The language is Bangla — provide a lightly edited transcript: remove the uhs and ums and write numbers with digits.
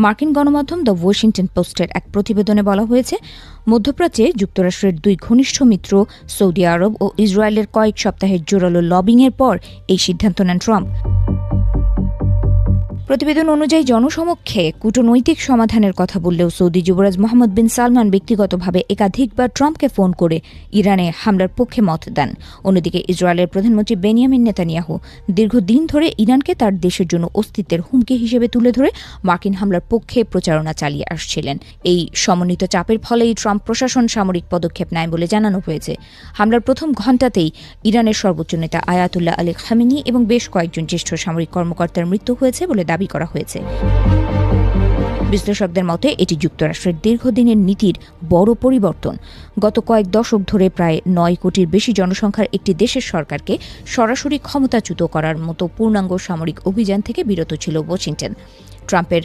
মার্কিন গণমাধ্যম দ্য ওয়াশিংটন পোস্টের এক প্রতিবেদনে বলা হয়েছে, মধ্যপ্রাচ্যে যুক্তরাষ্ট্রের দুই ঘনিষ্ঠ মিত্র সৌদি আরব ও ইসরায়েলের কয়েক সপ্তাহের জোরালো লবিংয়ের পর এই সিদ্ধান্ত নেন ট্রাম্প। প্রতিবেদন অনুযায়ী জনসমক্ষে কূটনৈতিক সমাধানের কথা বললেও সৌদি যুবরাজ মোহাম্মদ বিন সালমান ব্যক্তিগতভাবে একাধিকবার ট্রাম্পকে ফোন করে ইরানে হামলার পক্ষে মত দেন। অন্যদিকে ইসরায়েলের প্রধানমন্ত্রী বেনিয়ামিন নেতানিয়াহু দীর্ঘদিন ধরে ইরানকে তার দেশের জন্য অস্তিত্বের হুমকি হিসেবে তুলে ধরে মার্কিন হামলার পক্ষে প্রচারণা চালিয়ে আসছিলেন। এই সমন্বিত চাপের ফলেই ট্রাম্প প্রশাসন সামরিক পদক্ষেপ নেয় বলে জানানো হয়েছে। হামলার প্রথম ঘণ্টাতেই ইরানের সর্বোচ্চ নেতা আয়াতুল্লাহ আলী খামেনি এবং বেশ কয়েকজন জ্যেষ্ঠ সামরিক কর্মকর্তার মৃত্যু হয়েছে বলে দাবি করা হয়েছে। বিশ্লেষকদের মতে এটি যুক্তরাষ্ট্রের দীর্ঘদিনের নীতির বড় পরিবর্তন। গত কয়েক দশক ধরে প্রায় 9 কোটির বেশি জনসংখ্যার একটি দেশের সরকারকে সরাসরি ক্ষমতাচ্যুত করার মতো পূর্ণাঙ্গ সামরিক অভিযান থেকে বিরত ছিল ওয়াশিংটন। ট্রাম্পের